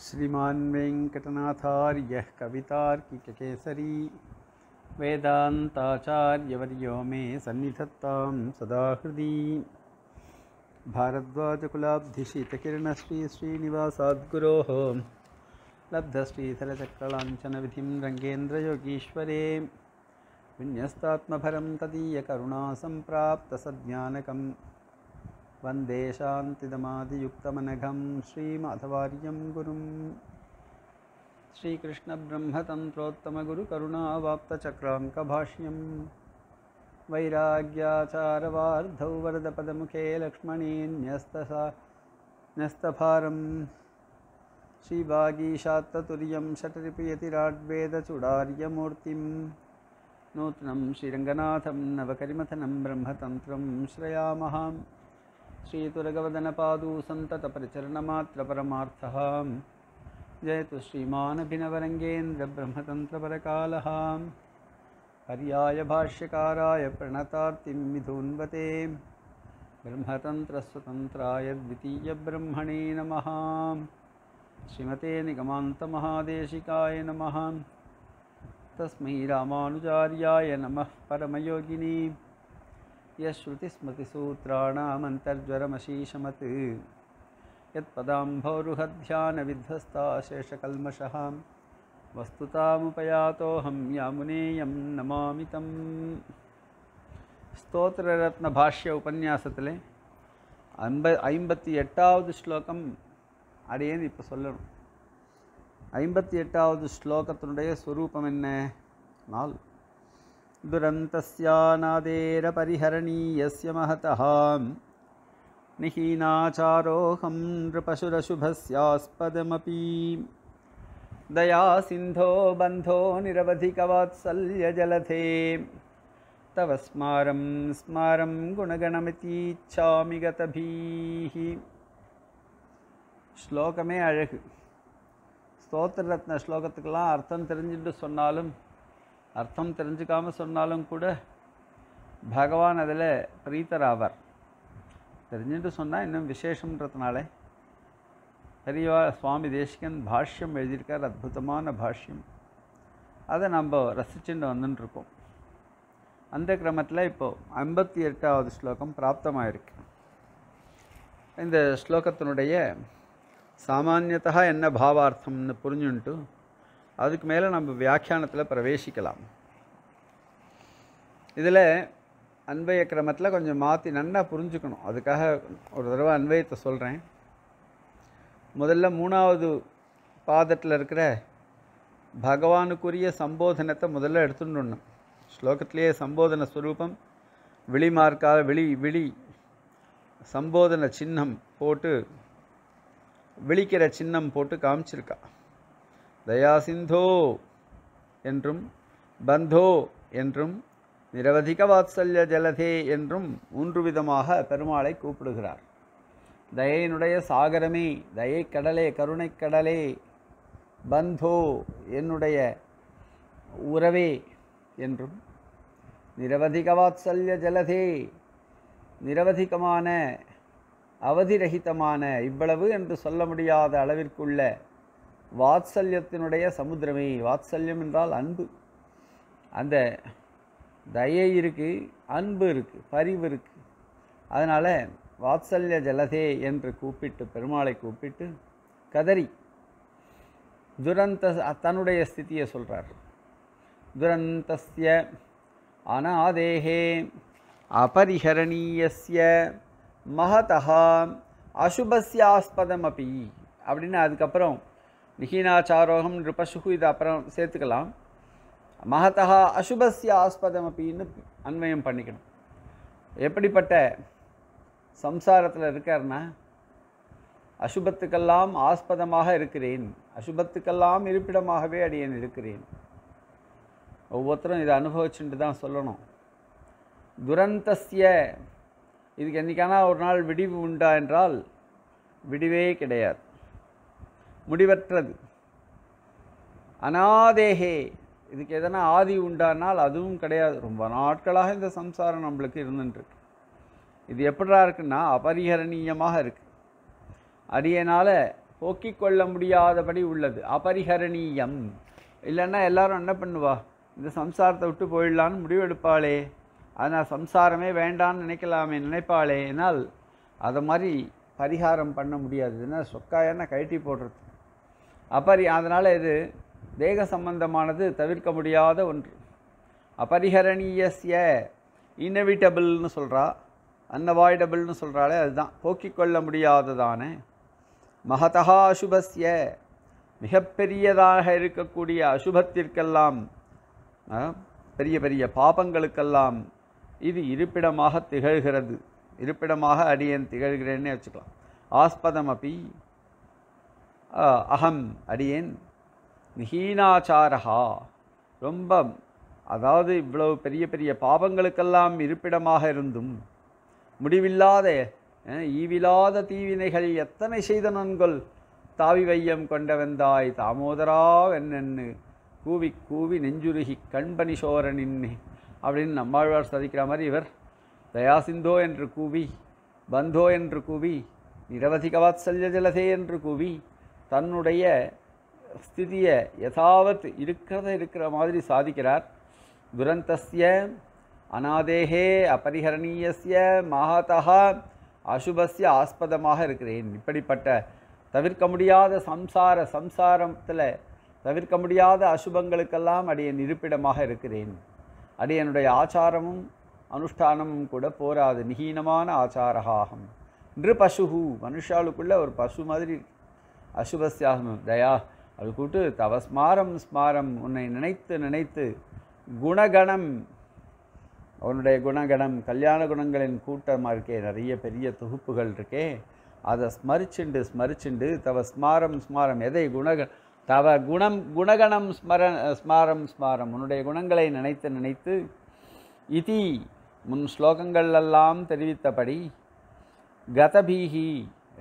श्रीमान् वेङ्कटनाथार्यः कवितार्किककेसरी वेदान्ताचार्यवर्यो मे सन्निधत्तां सदा हृदि भारद्वाजकुलाब्धिशीतकिरणश्री श्रीनिवासाद्गुरोः लब्धश्रीधरचक्रलाञ्छनविधिं रङ्गेन्द्रयोगीश्वरे विन्यस्तात्मभरं तदीयकरुणासम्प्राप्तसज्ञानकं वन्दे शान्तिदमादियुक्तमनघं श्रीमाधवार्यं गुरुं श्रीकृष्णब्रह्मतन्त्रोत्तमगुरुकरुणावाप्तचक्राङ्कभाष्यं वैराग्याचारवार्धौ वरदपदमुखे लक्ष्मणेन्यस्तभारं श्रीवागीशात्ततुर्यं षट्रिपयतिराड्वेदचूडार्यमूर्तिं नूतनं श्रीरङ्गनाथं नवकरिमथनं ब्रह्मतन्त्रं श्रयामः श्रीतुरगवदनपादू सन्ततपरिचरणमात्रपरमार्थः जयतु श्रीमानभिनवरङ्गेन्द्रब्रह्मतन्त्रपरकालः पर्याय भाष्यकाराय प्रणतार्तिं विधून्वते ब्रह्मतन्त्रस्वतन्त्राय द्वितीयब्रह्मणे नमः। श्रीमते निगमान्तमहादेशिकाय नमः। तस्मै रामानुजार्याय नमः परमयोगिनी यश्रुतिस्मृतिसूत्राणामन्तर्ज्वरमशीशमत् यत्पदाम्भोरुहध्यानविध्वस्ताशेषकल्मषः वस्तुतामुपयातोऽहं यामुनेयं नमामि तम्। ஸ்தோத்திரரத்ன பாஷ்ய உபன்யாசத்தில் 58வது ஸ்லோகம் அடியேன்னு இப்போ சொல்லணும். 58வது ஸ்லோகத்தினுடைய ஸ்வரூபம் என்ன? நாள் துரந்தஸ்யாநாதேர பரிஹரணீயஸ்ய மஹதஹ நிஹீனாச்சாரோஹம் நிருபசுரசுபஸ்யாஸ்பதமபி தயா சிந்தோ பந்தோ நிரவதிகவாத்சல்ய ஜலதே தவ ஸ்மாரம் ஸ்மாரம் குணகணமிதீச்சாமி கதபீஹி. ஸ்லோகமே அழகு. ஸ்தோத்திரரத்ன ஸ்லோகத்துக்கெல்லாம் அர்த்தம் தெரிஞ்சுட்டு சொன்னாலும் அர்த்தம் தெரிஞ்சுக்காமல் சொன்னாலும் கூட பகவான் அதில் பிரீத்தராவார். தெரிஞ்சுட்டு சொன்னால் இன்னும் விசேஷன்றதுனால பெரியவா சுவாமி தேசிகன் பாஷ்யம் எழுதியிருக்கார். அற்புதமான பாஷ்யம். அதை நம்ம ரசிச்சுட்டு வந்துட்டுருக்கோம். அந்த கிரமத்தில் இப்போது 58வது ஸ்லோகம் பிராப்தமாயிருக்கு. இந்த ஸ்லோகத்தினுடைய சாமானியத்தா என்ன பாவார்த்தம்னு புரிஞ்சுன்ட்டு அதுக்கு மேலே நம்ம வியாக்கியானத்தில் பிரவேசிக்கலாம். இதில் அன்வய கிரமத்தில் கொஞ்சம் மாற்றி நன்னா புரிஞ்சுக்கணும். அதுக்காக ஒரு தடவை அன்வயத்தை சொல்கிறேன். முதல்ல 3வது பாதத்தில் இருக்கிற பகவானுக்குரிய சம்போதனத்தை முதல்ல எடுத்துடணும். ஸ்லோகத்திலேயே சம்போதன ஸ்வரூபம் விழிமார்க்கால விழி சம்போதன சின்னம் போட்டு விழிக்கிற சின்னம் போட்டு காமிச்சிருக்கா. தயாசிந்தோ என்றும் பந்தோ என்றும் நிரவதிக வாத்சல்ய ஜலதே என்றும் 3 விதமாக பெருமாளை கூப்பிடுகிறார். தயையினுடைய சாகரமே, தயை கடலே, கருணை கடலே, பந்தோ என்னுடைய உறவே என்றும், நிரவதிக வாத்சல்ய ஜலதே நிரவதிகமான அவதிரகிதமான இவ்வளவு என்று சொல்ல முடியாத அளவிற்குள்ள வாத்சல்யத்தினுடைய சமுத்திரமே. வாத்சல்யம் என்றால் அன்பு. அந்த தயை இருக்குது, அன்பு இருக்குது, பரிவு இருக்குது. அதனால் வாத்சல்ய ஜலதே என்று கூப்பிட்டு பெருமாளை கூப்பிட்டு கதறி துரந்த தன்னுடைய ஸ்திதியை சொல்கிறார். துரந்தஸ்ய அநாதேஹே அபரிஹரணீயஸ்ய மஹதஹ அசுபஸ்யாஸ்பதமபி அப்படின்னு அதுக்கப்புறம் நிஹீனாச்சாரோகம் நிருபசுகு இது அப்புறம் சேர்த்துக்கலாம். மஹதஹ அசுபஸ்ய ஆஸ்பதமபின்னு அன்வயம் பண்ணிக்கணும். எப்படிப்பட்ட சம்சாரத்தில் இருக்கார்னா, அசுபத்துக்கெல்லாம் ஆஸ்பதமாக இருக்கிறேன், அசுபத்துக்கெல்லாம் இருப்பிடமாகவே அடியேன் இருக்கிறேன். ஒவ்வொருத்தரும் இதை அனுபவிச்சுட்டு தான் சொல்லணும். துரந்தஸ்ய இதுக்கு என்றைக்கானா ஒரு நாள் விடிவு உண்டா என்றால் விடிவே கிடையாது, முடிவற்றது. அநாதேகே இதுக்கு எதனா ஆதி உண்டானால் அதுவும் கிடையாது. ரொம்ப நாட்களாக இந்த சம்சாரம் நம்மளுக்கு இருந்துட்டுருக்கு. இது எப்படா இருக்குன்னா அபரிஹரணீயமாக இருக்குது. அடியனால் போக்கிக் கொள்ள முடியாதபடி உள்ளது. அபரிஹரணீயம். இல்லைன்னா எல்லாரும் என்ன பண்ணுவா, இந்த சம்சாரத்தை விட்டு போயிடலான்னு முடிவெடுப்பாளே, அதனால் சம்சாரமே வேண்டான்னு நினைப்பாளே. என்னால் அதை மாதிரி பரிகாரம் பண்ண முடியாது. ஏன்னா சொக்காயன்னா கழட்டி போடுறது அதனால் இது தேக சம்பந்தமானது, தவிர்க்க முடியாத ஒன்று. அபரிஹரணீயஸ்ய, இன்எவிட்டபிள்னு சொல்கிறா, அன்அவாய்டபிள்னு சொல்கிறாளே, அதுதான் போக்கிக் கொள்ள முடியாததான. மகதா அசுபஸ்ய, மிகப்பெரியதாக இருக்கக்கூடிய அசுபத்திற்கெல்லாம், பெரிய பெரிய பாபங்களுக்கெல்லாம் இது இருப்பிடமாக திகழ்கிறது. இருப்பிடமாக அடியேன் திகழ்கிறேன்னே வச்சுக்கலாம். ஆஸ்பதமபி அகம், அடியேன் நிஹீனாச்சாரா, ரொம்ப அதாவது இவ்வளவு பெரிய பெரிய பாபங்களுக்கெல்லாம் இருப்பிடமாக இருந்தும் முடிவில்லாத ஈவிலாத தீவினைகள் எத்தனை செய்த நன்கொல் தாவி வையம் கொண்டவந்தாய் தாமோதரா வெண்ணென்னு கூவி கூவி நெஞ்சுருகி கண்பனி சோரனின்னு அப்படின்னு நம்மாழ்வார் சாதிக்கிற மாதிரி இவர் தயாசிந்தோ என்று கூவி, பந்தோ என்று கூவி, நிரவதிக வாத்சல்ய ஜலதே என்று கூவி தன்னுடைய ஸ்திதியை யதாவத் இருக்கிற மாதிரி சாதிக்கிறார். துரந்தஸ்ய அநாதேகே அபரிஹரணீயஸ்ய மகதா அசுபஸ்ய ஆஸ்பதமாக இருக்கிறேன். இப்படிப்பட்ட தவிர்க்க முடியாத சம்சாரத்தில் தவிர்க்க முடியாத அசுபங்களுக்கெல்லாம் அடியேன் இருப்பிடமாக இருக்கிறேன். அடியனுடைய ஆச்சாரமும் அனுஷ்டானமும் கூட போராது. நிஹீனமான ஆச்சாரகாகம். நிரு பசுகு, மனுஷாளுக்குள்ள ஒரு பசு மாதிரி அசுபஸ்யாகம் தயா. அது கூட்டு தவ ஸ்மாரம் ஸ்மாரம், உன்னை நினைத்து நினைத்து குணகணம், அவனுடைய குணகணம் கல்யாண குணங்களின் கூட்டமாக இருக்கே, நிறைய பெரிய தொகுப்புகள் இருக்கே, அதை ஸ்மரிச்சுண்டு தவ ஸ்மாரம் ஸ்மாரம், எதை தவ குணகணம் ஸ்மாரம், உன்னுடைய குணங்களை நினைத்து இதி முன் ஸ்லோகங்களெல்லாம் தெரிவித்தபடி கதபீகி,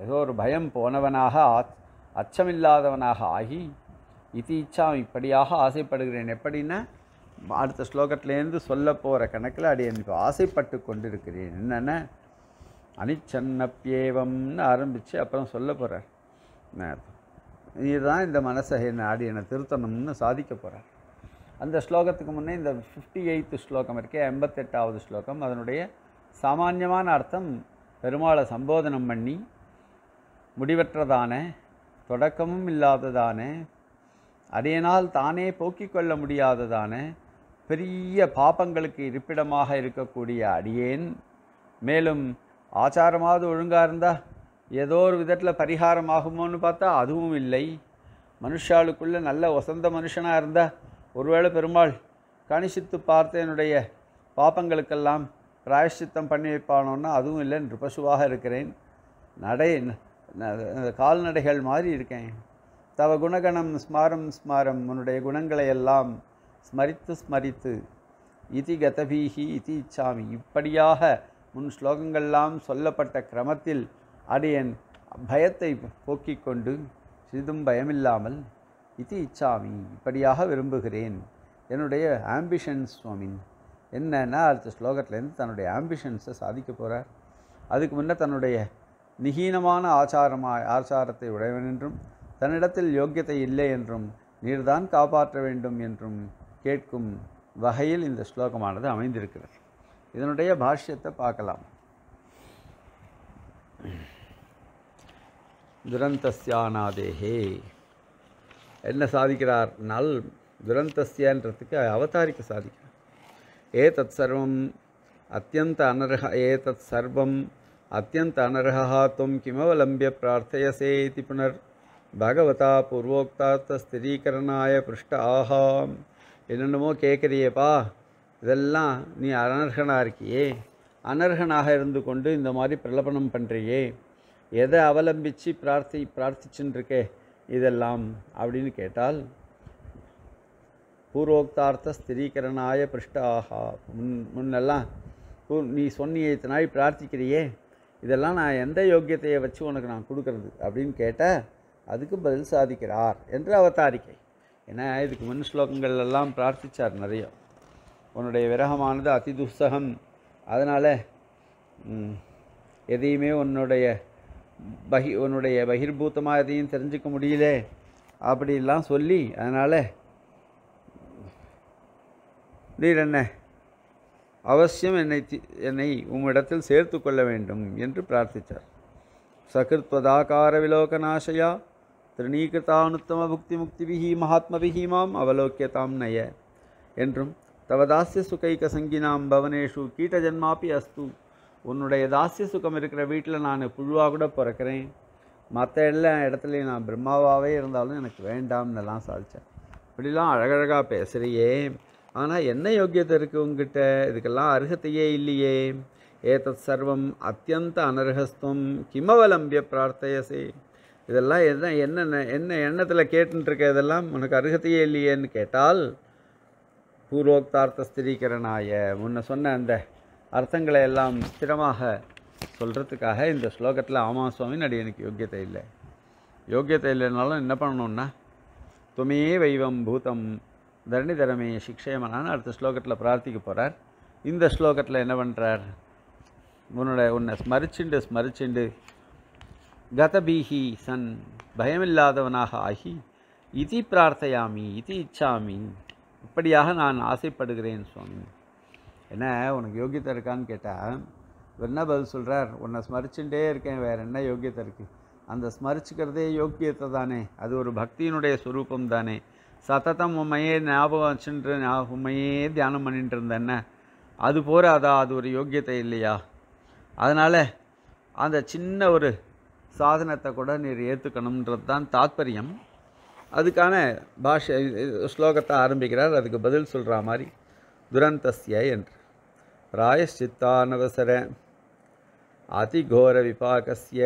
ஏதோ ஒரு பயம் போனவனாக அச்சமில்லாதவனாக ஆகி இதி இச்சா, இப்படியாக ஆசைப்படுகிறேன். எப்படின்னா அடுத்த ஸ்லோகத்திலேருந்து சொல்ல போகிற கணக்கில் அடி எனக்கு ஆசைப்பட்டு கொண்டிருக்கிறேன். என்னென்ன அனிச்சன்னப்பியேவம்னு ஆரம்பித்து அப்புறம் சொல்ல போகிறார். இதுதான் இந்த மனசை ஆடி என்னை திருத்தணும்னு சாதிக்க போகிறார். அந்த ஸ்லோகத்துக்கு முன்னே இந்த 58th ஸ்லோகம் இருக்கே, 88வது ஸ்லோகம், அதனுடைய சாமான்யமான அர்த்தம் பெருமாளை சம்போதனம் பண்ணி முடிவற்றதான தொடக்கமும் இல்லாததான அடியனால் தானே போக்கிக் கொள்ள முடியாததான பெரிய பாப்பங்களுக்கு இருப்பிடமாக இருக்கக்கூடிய அடியேன், மேலும் ஆச்சாரமாவது ஒழுங்காக இருந்தால் ஏதோ ஒரு விதத்தில் பரிகாரம் ஆகுமோன்னு பார்த்தா அதுவும் இல்லை. மனுஷாளுக்குள்ளே நல்ல வசந்த மனுஷனாக இருந்தால் ஒருவேளை பெருமாள் கணிசித்து பார்த்து என்னுடைய பாப்பங்களுக்கெல்லாம் பிராயஷ்சித்தம் பண்ணி வைப்பானோன்னா அதுவும் இல்லை. நிருபசுவாக இருக்கிறேன், கால்நடைகள் மாதிரி இருக்கேன். தவ குணகணம் ஸ்மாரம் ஸ்மாரம், உன்னுடைய குணங்களை எல்லாம் ஸ்மரித்து இதி கதபீஹி இதி இச்சாமி, இப்படியாக முன் ஸ்லோகங்கள்லாம் சொல்லப்பட்ட கிரமத்தில் அடியேன் பயத்தை போக்கிக் கொண்டு சிறிதும் பயமில்லாமல் இதி இச்சாமி, இப்படியாக விரும்புகிறேன். என்னுடைய ஆம்பிஷன்ஸ் சுவாமி என்னன்னா அடுத்த ஸ்லோகத்திலேருந்து தன்னுடைய ஆம்பிஷன்ஸை சாதிக்க போகிறார். அதுக்கு முன்னே தன்னுடைய நிஹீனமான ஆச்சாரத்தை உடையவன் என்றும் தன்னிடத்தில் யோக்கியத்தை இல்லை என்றும் நீர்தான் காப்பாற்ற வேண்டும் என்றும் கேட்கும் வகையில் இந்த ஸ்லோகமானது அமைந்திருக்கிறது. இதனுடைய பாஷ்யத்தை பார்க்கலாம். துரந்தஸ்யானாதேஹே என்ன சாதிக்கிறார்னால், துரந்தஸ்யன்றதுக்கு அவதாரிக்க சாதிக்கிறார். ஏதத் சர்வம் அத்தியந்த அனர்ஹா துவம் கிமவலம்பிய பிரார்த்தயசே இதி புனர் பகவதா பூர்வோக்தார்த்த ஸ்திரீகரணாய பிருஷ்ட ஆஹாம். என்னென்னமோ கேட்குறியேப்பா, இதெல்லாம் நீ அனர்ஹனாக இருக்கியே, அனர்ஹனாக இருந்து கொண்டு இந்த மாதிரி பிரலபனம் பண்ணுறியே, எதை அவலம்பித்து பிரார்த்திச்சுன்னு இருக்கே இதெல்லாம் அப்படின்னு கேட்டால், பூர்வோக்தார்த்த ஸ்திரீகரணாய பிருஷ்ட ஆஹா, முன்னெல்லாம் நீ சொன்னியே இத்தனை நாள் பிரார்த்திக்கிறியே, இதெல்லாம் நான் எந்த யோக்கியத்தையை வச்சு உனக்கு நான் கொடுக்கறது அப்படின்னு கேட்டால் அதுக்கு பதில் சாதிக்கிறார் என்று அவதாரிக்கை. ஏன்னா இதுக்கு முன் ஸ்லோகங்கள் எல்லாம் பிரார்த்தித்தார் நிறைய, உன்னுடைய விரகமானது அதிதுஸ்ஸகம், அதனால் எதையுமே உன்னுடைய உன்னுடைய பகிர்பூத்தமாக எதையும் தெரிஞ்சுக்க முடியல அப்படிலாம் சொல்லி, அதனால் நீர் என்ன அவசியம் என்னை உம்மிடத்தில் சேர்த்து கொள்ள வேண்டும் என்று பிரார்த்தித்தார். சகிருத்வதாகார விலோகநாசயா திருநீகிருதானுத்தம புக்தி முக்திபிஹி மகாத்மபிஹி மாம் அவலோக்கியதாம் நய என்றும் தவதாசிய சுகைக சங்கினாம் பவனேஷு கீட்ட ஜன்மாப்பி அஸ்து. உன்னுடைய தாசிய சுகம் இருக்கிற வீட்டில் நான் புழுவாக கூட பிறக்கிறேன், மற்ற எல்லா இடத்துலையும் நான் பிரம்மாவாகவே இருந்தாலும் எனக்கு வேண்டாம்னெல்லாம் சாதித்தேன். இப்படிலாம் அழகழகாக பேசுகிறியே, ஆனால் என்ன யோக்கியத்தை இருக்குது உங்ககிட்ட? இதுக்கெல்லாம் அருகத்தையே இல்லையே. ஏதத் சர்வம் அத்தியந்த அனர்ஹஸ்துவம் கிமவலம்பிய பிரார்த்தையசே. இதெல்லாம் என்ன எண்ணத்தில் கேட்டுருக்க? இதெல்லாம் உனக்கு அருகத்தையே இல்லையேன்னு கேட்டால், பூர்வோக்தார்த்த ஸ்திரீகரணாய, முன்ன சொன்ன அந்த அர்த்தங்களை எல்லாம் ஸ்திரமாக சொல்கிறதுக்காக இந்த ஸ்லோகத்தில் ஆமாம் சுவாமி எனக்கு யோக்கியத்தை இல்லை. யோக்கியத்தை இல்லைனாலும் என்ன பண்ணணுன்னா, துமே வைவம் பூதம் தரணிதரமே சிக்ஷயமனான்னு அடுத்த ஸ்லோகத்தில் பிரார்த்திக்க போகிறார். இந்த ஸ்லோகத்தில் என்ன பண்ணுறார்? உன்னை ஸ்மரிச்சுண்டு கதபீஹி சன், பயமில்லாதவனாக ஆகி, இதி பிரார்த்தையாமி இதி இச்சாமி, இப்படியாக நான் ஆசைப்படுகிறேன் சுவாமி. என்ன உனக்கு யோக்கியத்தை இருக்கான்னு கேட்டால் என்ன பதில் சொல்கிறார்? உன்னை ஸ்மரிச்சுட்டே இருக்கேன், வேறு என்ன யோக்கியத்தை இருக்குது? அந்த ஸ்மரிச்சுக்கிறதே யோக்கியத்தை தானே, அது ஒரு பக்தியினுடைய சுரூபம் தானே. சத்தத்தம் உண்மையே ஞாபகம் வச்சுட்டு உண்மையே தியானம் பண்ணிட்டு இருந்தேன்ன, அது போராதா? அது ஒரு யோக்கியத்தை இல்லையா? அதனால் அந்த சின்ன ஒரு சாதனத்தை கூட நீர் ஏற்றுக்கணுன்றது தான் தாத்பரியம். அதுக்கான பாஷை ஸ்லோகத்தை ஆரம்பிக்கிறார். அதுக்கு பதில் சொல்கிற மாதிரி துரந்தஸ்ய என்று பிராயஷ்சித்தானவசர அதிகோர விபாகஸ்ய.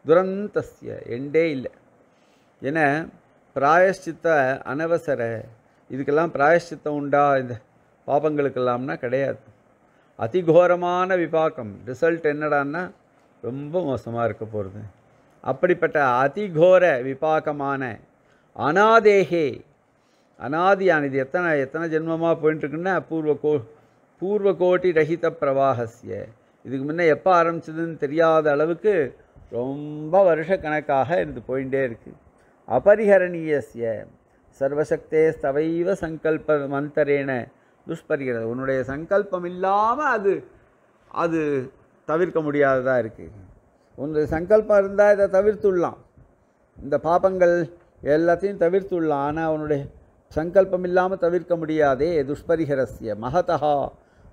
துரந்தஸ்ய எண்டே இல்லை. ஏன்னா பிராயஷ்சித்த அனவசர, இதுக்கெல்லாம் பிராயஷ்சித்தம் உண்டா இந்த பாபங்களுக்கெல்லாம்னா கிடையாது. அதிகோரமான விபாக்கம், ரிசல்ட் என்னடான்னா ரொம்ப மோசமாக இருக்க போகிறது. அப்படிப்பட்ட அதிகோர விபாக்கமான அனாதேகே, அனாதியானது எத்தனை ஜென்மமாக போயிட்டுருக்குன்னா பூர்வ கோட்டி ரஹித பிரவாகஸ்ய, இதுக்கு முன்னே எப்போ ஆரம்பிச்சதுன்னு தெரியாத அளவுக்கு ரொம்ப வருஷக்கணக்காக இருந்து போயிட்டே இருக்குது. அபரிஹரணீயஸ்ய சர்வசக்தே ஸ்தவைவ சங்கல்ப மந்தரேன துஷ்பரிகிறது. உன்னுடைய சங்கல்பம் இல்லாமல் அது தவிர்க்க முடியாததாக இருக்குது. உன்னுடைய சங்கல்பம் இருந்தால் இதை தவிர்த்துடலாம், இந்த பாபங்கள் எல்லாத்தையும் தவிர்த்துடலாம். ஆனால் உன்னுடைய சங்கல்பம் இல்லாமல் தவிர்க்க முடியாதே. துஷ்பரிஹரஸ்ய மகதா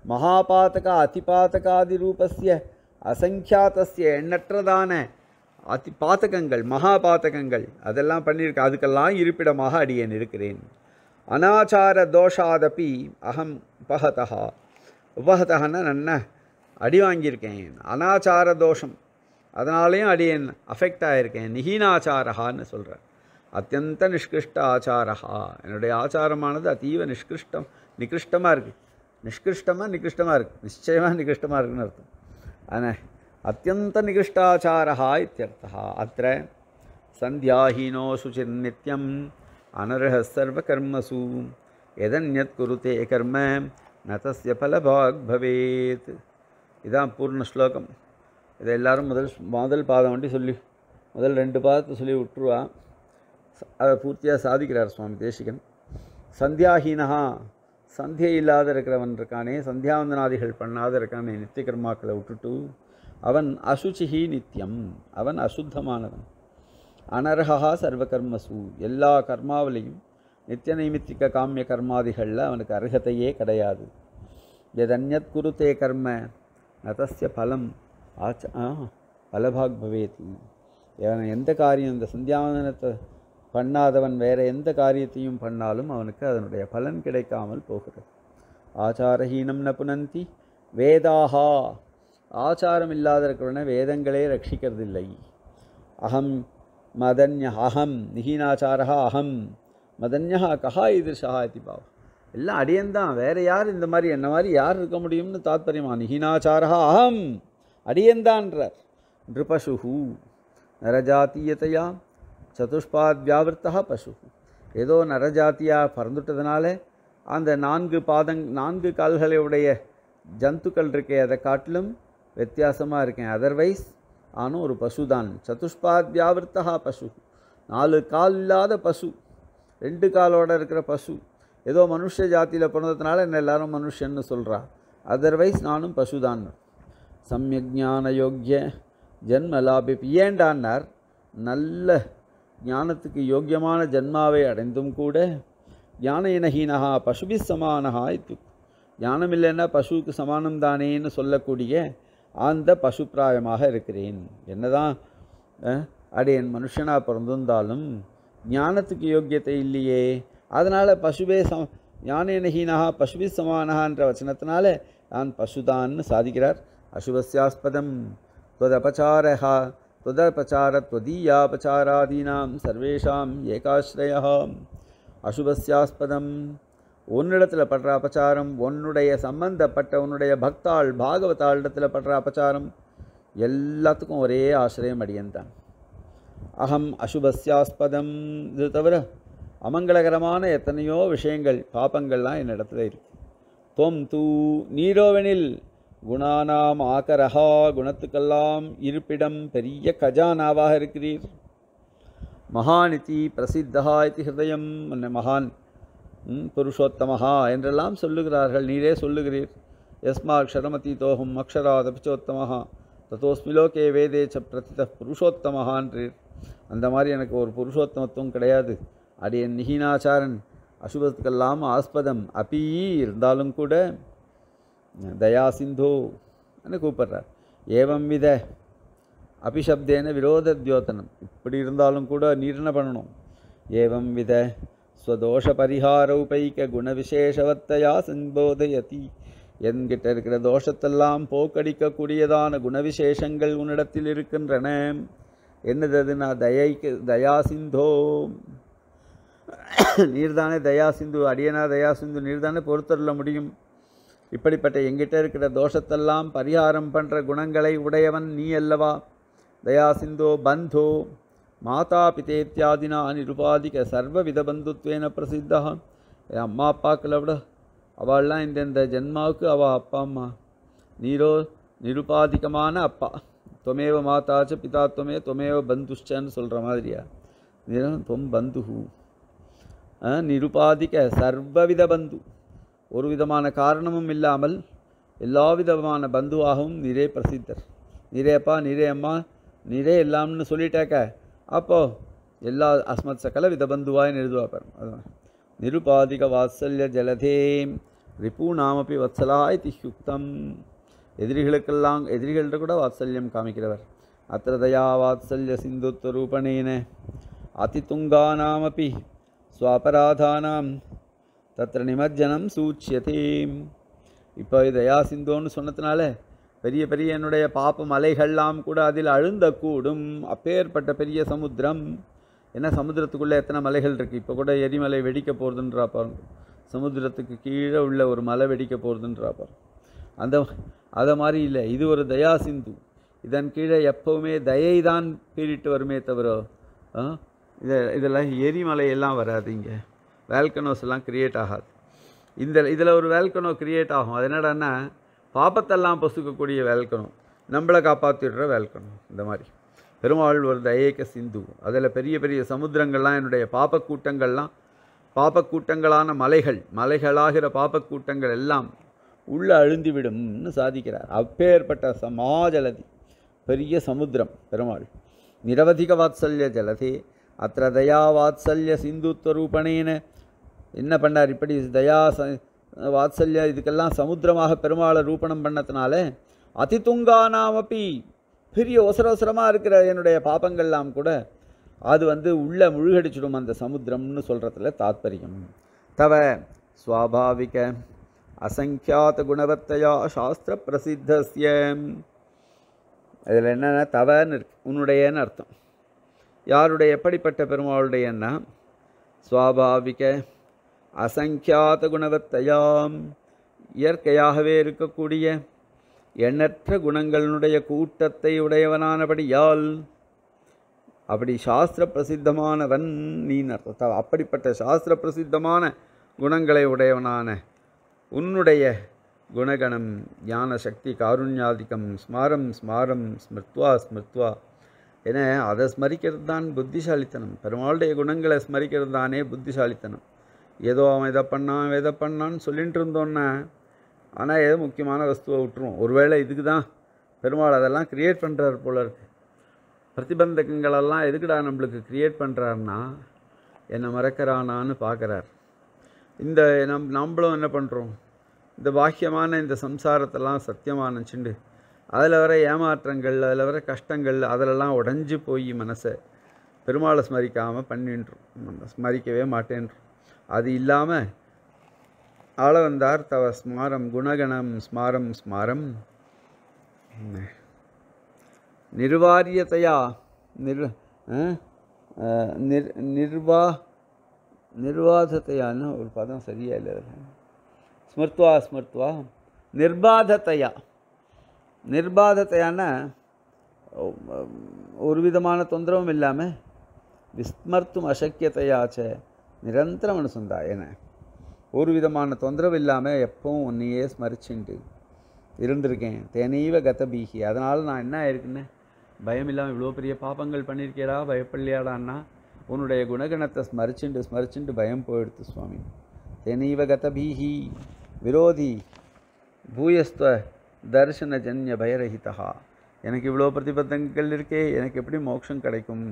மகாபாதக அதிபாதகாதி ரூபஸ்ய அசங்கியாத்தஸ்ய, எண்ணற்றதான பாதகங்கள் மகாபாதகங்கள் அதெல்லாம் பண்ணியிருக்க, அதுக்கெல்லாம் இருப்பிடமாக அடியேன் இருக்கிறேன். அனாச்சார தோஷாதபி அகம் உபகதா நன்ன அடி வாங்கியிருக்கேன். அனாச்சார தோஷம் அதனாலேயும் அடியேன் அஃபெக்ட் ஆகியிருக்கேன். நிஹீனாச்சாரஹான்னு சொல்கிறேன். அத்தியந்த நிஷ்கிருஷ்ட ஆச்சாரஹா, என்னுடைய ஆச்சாரமானது அதீவ நிகிருஷ்டமாக இருக்குது. நிகிருஷ்டமாக இருக்குது, நிச்சயமாக நிகிருஷ்டமாக இருக்குன்னு அர்த்தம். ஆனால் அத்தியந்த நிகிருஷ்டாச்சாரஹா இத்தியர்த்தா. அத்திர சந்தியாஹீனோ சுச்சிர்நித்யம் அனர்ஹ சர்வகர்மசு எதன்யத் குருதே கர்ம ந தஸ்ய பலபாக் பவேத். இதான் பூர்ண ஸ்லோகம். இதை எல்லோரும் முதல் பாதம் வண்டி சொல்லி முதல் 2 பாதத்தை சொல்லி விட்டுருவா. அதை பூர்த்தியாக சாதிக்கிறார் சுவாமி தேசிகன். சந்தியாஹீனஹா, சந்தியை இல்லாத இருக்கிறவன் இருக்கானே, சந்தியாவந்தனாதிகள் பண்ணாத இருக்கானே, நித்திய கர்மாக்களை விட்டுட்டு அவன் அசுச்சிஹி நித்தியம், அவன் அசுத்தமானவன். அனர்ஹா சர்வகர்மசு, எல்லா கர்மாவிலையும் நித்திய நைமித்திக காமிய கர்மாதிகளில் அவனுக்கு அருகதையே கிடையாது. எதன்யத் குருதே கர்ம நதஸ்ய பலம் பலபாக் பவேதி. எந்த காரியம், இந்த சந்தியாவந்தனத்தை பண்ணாதவன் வேறு எந்த காரியத்தையும் பண்ணாலும் அவனுக்கு அதனுடைய பலன் கிடைக்காமல் போகிறது. ஆச்சாரஹீனம் ந புனந்தி வேதாஹா, ஆச்சாரம் இல்லாத இருக்கிறவன வேதங்களே ரட்சிக்கிறதில்லை. அகம் மதன்ய அகம் நிஹீனாச்சாரா அகம் மதன்யா கஹா ஈதிருஷா இதி பாவம். எல்லாம் அடியன்தான், வேறு யார் இந்த மாதிரி என்ன மாதிரி யார் இருக்க முடியும்னு தாத்பரியமா. நிஹீனாச்சாரா அகம், அடியன்தான்றார். நிருபசுஹு நரஜாத்தீயத்தையா சதுஷ்பாத் வியாவிருத்தா பசு, ஏதோ நரஜாத்தியாக பறந்துட்டதுனால அந்த 4 கால்களை உடைய ஜந்துக்கள் இருக்கே அதை காட்டிலும் வித்தியாசமாக இருக்கேன். அதர்வைஸ் நானும் ஒரு பசுதான். சதுஷ்பாத் வியாவிருத்தா பசு, 4 கால் இல்லாத பசு, 2 காலோடு இருக்கிற பசு. ஏதோ மனுஷ ஜாத்தியில் பிறந்ததுனால என்ன எல்லாரும் மனுஷன்னு சொல்கிறா, அதர்வைஸ் நானும் பசுதான். சம்யஜான யோக்கிய ஜன்மலாபி, ஏண்டான்னார், நல்ல ஞானத்துக்கு யோக்கியமான ஜன்மாவை அடைந்தும் கூட ஞானஹீனஹா பசுபி சமானஹா இது, ஞானம் இல்லைன்னா பசுவுக்கு சமானம் தானேன்னு சொல்லக்கூடிய அந்த பசுப்பிராயமாக இருக்கிறேன். என்னதான் அடையன் மனுஷனாக பிறந்திருந்தாலும் ஞானத்துக்கு யோக்கியத்தை இல்லையே, அதனால் பசுவே ஞானஹீனஹா பசுபி சமானஹான்ற வச்சனத்தினால நான் பசுதான்னு சாதிக்கிறார். அசுபஸ்யாஸ்பதம் त्वदपचारः त्वदीयापचारादीनां सर्वेषां ஏகாஸ்ரயः. அசுபஸ்யாஸ்பதம், உன்னிடத்தில் படுற அபச்சாரம், உன்னுடைய சம்பந்தப்பட்ட உன்னுடைய பக்தாள் பாகவதாளிடத்தில் படுற அபச்சாரம் எல்லாத்துக்கும் ஒரே ஆசிரியம் அடியன்தான். அகம் அசுபஸ்யாஸ்பதம், இது தவிர அமங்கலகரமான எத்தனையோ விஷயங்கள் பாபங்கள்லாம் என்னிடத்துல இருக்கு. தொம் தூ, நீரோவெனில் குணானாம் ஆகரஹா, குணத்துக்கெல்லாம் இருப்பிடம் பெரிய கஜானாவாக இருக்கிறீர். மகானிதி பிரசித்தஹா இதி ஹிருதயம், மகான் புருஷோத்தமஹா என்றெல்லாம் சொல்லுகிறார்கள், நீரே சொல்லுகிறீர். யஸ்மாக்ஷரமதீதோஹம் அக்ஷராதபிச்சோத்தமஹா ததோஸ்மி லோகே வேதே ச பிரதித புருஷோத்தமஹான்றீர். அந்த மாதிரி எனக்கு ஒரு புருஷோத்தமத்துவம் கிடையாது. அடியன் நிஹீனாச்சாரன், அசுபத்துக்கெல்லாம் ஆஸ்பதம் அப்பீ இருந்தாலும் கூட தயா சிந்தோ என்ன கூப்பிட்றார். ஏவம் வித அபிஷப்தேன விரோத தியோதனம், இப்படி இருந்தாலும் கூட நீர் என்ன பண்ணணும். ஏவம் வித ஸ்வதோஷ பரிகாரௌபைக குணவிசேஷவத்தையா சம்போதயதி, என்கிட்ட இருக்கிற தோஷத்தெல்லாம் போக்கடிக்கக்கூடியதான குணவிசேஷங்கள் உன்னிடத்தில் இருக்கின்றன. என்னதுன்னா தயா சிந்தோ, நீர்தானே தயா சிந்து, அடியனா தயா சிந்து, நீர்தானே பொறுத்தருள முடியும். இப்படிப்பட்ட எங்கிட்ட இருக்கிற தோஷத்தெல்லாம் பரிகாரம் பண்ணுற குணங்களை உடையவன் நீ அல்லவா. தயா சிந்தோ பந்தோ மாதா பிதேத்தியாதினா நிருபாதிக சர்வவித பந்துத்வேன பிரசித்தா. என் அம்மா அப்பாக்களை விட அவள்லாம் இந்த ஜென்மாவுக்கு அவள் அப்பா அம்மா, நீரோ நிருபாதிகமான அப்பா. தொமேவ மாதாச்ச பிதா தொமே தொமேவ பந்துஷ்டன்னு சொல்கிற மாதிரியா, தொம் பந்துஹு நிருபாதிக சர்வவித பந்து, ஒரு விதமான காரணமும் இல்லாமல் எல்லா விதமான பந்துவாகவும் நீரே பிரசித்தர். நீரே அப்பா, நீரே அம்மா, நீரே எல்லாம்னு சொல்லிட்டாக்க அப்போது எல்லா அஸ்மத் சகல வித பந்துவாயின்னு எழுதுவா பாரு. அதுதான் நிருபாதிக வாத்சல்ய ஜலதே ரிபூணாமப்பி வத்சலாய் தியுக்தம், எதிரிகளுக்கெல்லாம் எதிரிகள்கிட்ட கூட வாத்சல்யம் காமிக்கிறவர். அத்திரதயா வாத்சல்ய சிந்துத்வரூபணேன அதிதுங்கானாமப்பி ஸ்வாபராதானாம் தத்திர நிமஜ்ஜனம் சூச்சியதே. இப்போ தயா சிந்தோன்னு சொன்னதுனால பெரிய பெரிய என்னுடைய பாப்ப மலைகள்லாம் கூட அதில் அழுந்தக்கூடும். அப்பேற்பட்ட பெரிய சமுத்திரம், ஏன்னா சமுத்திரத்துக்குள்ளே எத்தனை மலைகள் இருக்குது. இப்போ கூட எரிமலை வெடிக்க போகிறதுன்றா பாருங்க, சமுத்திரத்துக்கு கீழே உள்ள ஒரு மலை வெடிக்க போகிறதுன்றா பாருங்க. அதை மாதிரி இல்லை, இது ஒரு தயா சிந்து. இதன் கீழே எப்போவுமே தயை தான் பீறிட்டு வருமே தவிர இதெல்லாம் எரிமலையெல்லாம் வராது. இங்கே வேல்கனோஸ் எல்லாம் கிரியேட் ஆகாது. இதில் ஒரு வேல்கனோ கிரியேட் ஆகும். அது என்னடான்னா பாப்பத்தெல்லாம் பொசுக்கக்கூடிய வேல்கனோ, நம்மளை காப்பாற்றிடுற வேல்கனோ. இந்த மாதிரி பெருமாள் ஒரு தயேக சிந்து. அதில் பெரிய பெரிய சமுத்திரங்கள்லாம் என்னுடைய பாப்பக்கூட்டங்களான மலைகளாகிற பாப்பக்கூட்டங்கள் எல்லாம் உள்ளே அழுந்திவிடும்னு சாதிக்கிறார். அப்பேற்பட்ட சமாஜலதி, பெரிய சமுத்திரம் பெருமாள். நிரவதிக வாத்சல்ய ஜலதே அத்திர தயா வாத்சல்ய சிந்துத்வரூபணேன என்ன பண்ணார். இப்படி தயா வாத்சல்ய இதுக்கெல்லாம் சமுத்திரமாக பெருமாளை ரூபணம் பண்ணதுனால அதிதுங்கானாமப்பி, பெரிய அவசரமாக இருக்கிற என்னுடைய பாப்பங்கள்லாம் கூட அது உள்ளே முழுகடிச்சிடும் அந்த சமுத்திரம்னு சொல்கிறதுல தாத்பரியம். தவ ஸ்வாபாவிக அசங்கியாத குணவத்தையா சாஸ்திர பிரசித்தஸ்ய, இதில் என்னென்ன தவன்னு இருக்கு, உன்னுடையன்னு அர்த்தம். யாருடைய எப்படிப்பட்ட பெருமாளுடையன்னா ஸ்வாபாவிக அசங்கியாத குணவத்தையாம், இயற்கையாகவே இருக்கக்கூடிய எண்ணற்ற குணங்களினுடைய கூட்டத்தை உடையவனானபடியால், அப்படி சாஸ்திர பிரசித்தமானவன் நீ அர்த்தம். அப்படிப்பட்ட சாஸ்திர பிரசித்தமான குணங்களை உடையவனான உன்னுடைய குணகணம் ஞான சக்தி காருண்யாதிக்கம் ஸ்மாரம் ஸ்மாரம் ஸ்மிருத்வா ஸ்மிருத்வா என அதை ஸ்மரிக்கிறது தான் புத்திசாலித்தனம். பெருமாளுடைய குணங்களை ஸ்மரிக்கிறது தானே புத்திசாலித்தனம். ஏதோ அவன் இதை பண்ணான்னு சொல்லிட்டு இருந்தோன்னே ஆனால் ஏதோ முக்கியமான வஸ்துவை விட்டுருவோம். ஒருவேளை இதுக்கு தான் பெருமாள் அதெல்லாம் க்ரியேட் பண்ணுறாரு போல இருக்கு. பிரதிபந்தகங்களெல்லாம் எதுக்குடா நம்மளுக்கு க்ரியேட் பண்ணுறாருன்னா என்னை மறக்கிறானான்னு பார்க்குறார். இந்த நம்மளும் என்ன பண்ணுறோம், இந்த பாக்கியமான இந்த சம்சாரத்தெல்லாம் சத்தியமாக நினச்சிண்டு அதில் வர ஏமாற்றங்கள், அதில் வர கஷ்டங்கள், அதிலெல்லாம் உடஞ்சி போய் மனசை பெருமாளை ஸ்மரிக்காமல் பண்ணின்றோம். நம்ம ஸ்மரிக்கவே மாட்டேன்றோம். அது இல்லாமல் ஆள வந்தார் தவ ஸ்மாரம் குணகணம் ஸ்மாரம் ஸ்மாரம் நிர்வாரியத்தையா நிர்வாதத்தையான்னு ஒரு பதம் சரியா இல்லை. ஸ்மிருத்வா ஸ்மிருத்வா நிர்பாதத்தையான ஒரு விதமான தொந்தரவும் இல்லாமல் விஸ்மர்த்தும் அசக்கியத்தையாச்ச நிரந்தரம் அனுசந்தாயன ஒரு விதமான தொந்தரவு இல்லாமல் எப்பவும் உன்னையே ஸ்மரிச்சுட்டு இருந்திருக்கேன். தேனீவ கதபீகி அதனால் நான் என்ன ஆயிருக்குன்னு பயம் இல்லாமல் இவ்வளோ பெரிய பாப்பங்கள் பண்ணியிருக்கேடா பயப்படலையாடான்னா உன்னுடைய குணகணத்தை ஸ்மரிச்சுண்டு பயம் போயிடுத்து சுவாமி. தேனீவ கதபீகி விரோதி பூயஸ்துவ தர்சனஜன்ய பயரஹிதா எனக்கு இவ்வளோ பிரதிபந்தங்கள் இருக்கே, எனக்கு எப்படி மோட்சம் கிடைக்கும்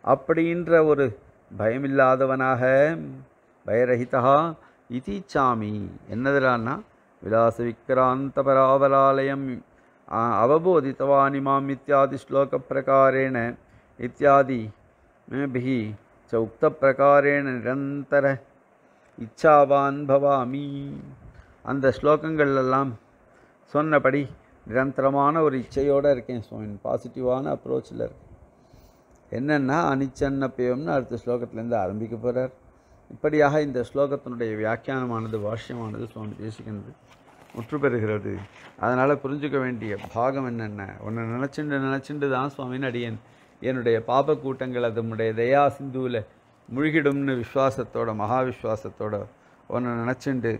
அப்படின்ற ஒரு பயமில்லாதவனாக பயரஹிதா இதிச்சாமி என்னதுலான்னா விலாச விக்ராந்த பராவலாலயம் அவபோதித்தவானி மாம் இத்தியாதி ஸ்லோக பிரகாரேண இத்தியாதி பிஹி ச உக்த பிரகாரேண நிரந்தர இச்சாவான் பவாமி. அந்த ஸ்லோகங்கள்லாம் சொன்னபடி நிரந்தரமான ஒரு இச்சையோடு இருக்கேன் சுவாமி. பாசிட்டிவான அப்ரோச்சில் இருக்கேன். என்னென்னா அனிச்சன்னப்பயம்னு அடுத்த ஸ்லோகத்திலேருந்து ஆரம்பிக்க போகிறார். இப்படியாக இந்த ஸ்லோகத்தினுடைய வியாக்கியானமானது பாஷ்யமானது சுவாமி தேசிகனது முற்று பெறுகிறது. அதனால் புரிஞ்சுக்க வேண்டிய பாகம் என்னென்ன, உன்னை நினச்சிண்டு தான் சுவாமின்னு அடியேன் என்னுடைய பாப கூட்டங்கள் அதனுடைய தயா சிந்துவில் முழுகிடும்னு விஸ்வாசத்தோட மகா விஸ்வாசத்தோட உன்னை நினச்சிண்டு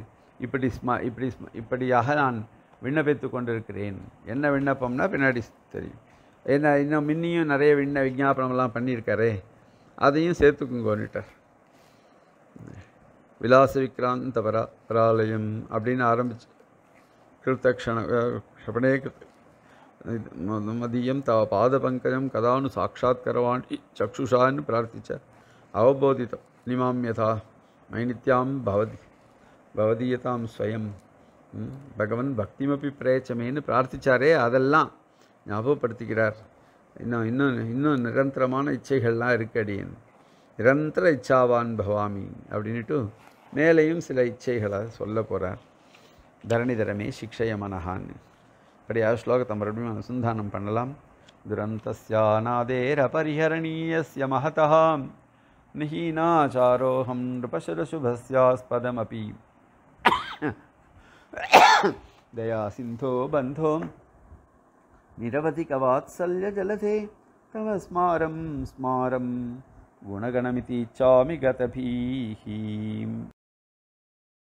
இப்படியாக நான் விண்ணப்பித்து கொண்டிருக்கிறேன். என்ன விண்ணப்பம்னா பின்னாடி தெரியும். என்ன இன்னும் முன்னியும் நிறைய விஞ்ஞாபனம்லாம் பண்ணியிருக்காரே அதையும் சேர்த்துக்குங்கோன்னுட்டார். விலாச விக்ராந்த பராலயம் அப்படின்னு ஆரம்பிச்சு கிருத்தக்ஷணே மதியம் தவ பாத பங்கஜம் கதானு சாட்சாத்கரவாணி சக்ஷுஷான்னு பிரார்த்திச்ச அவபோதிதம் நிமாம் யதா மைனித்யாம் பவதீயதாம் ஸ்வயம் பகவன் பக்திமப்பி பிரேச்சமேன்னு பிரார்த்திச்சாரே அதெல்லாம் ஞாபகப்படுத்திக்கிறார். இன்னும் நிரந்தரமான இச்சைகள்லாம் இருக்கடியேன் நிரந்தர இச்சாவான் பவாமி அப்படின்ட்டு மேலேயும் சில இச்சைகளை சொல்ல போகிறார். தரணிதரமே சிக்ஷய மனஹான்னு இப்படியாக ஸ்லோகத்தை மறுபடியும் அனுசந்தானம் பண்ணலாம். துரந்தஸ்யாநாதேர பரிஹரணீயஸ்ய மஹதः நிஹீனாச்சாரோஹம் நிருபசுரசுபஸ்யாஸ்பதமபி दया सिंधो बंधो निरवधिकवात्सल्य जलधे तव स्मारं स्मारं गुणगणमिति चामि गतभीः.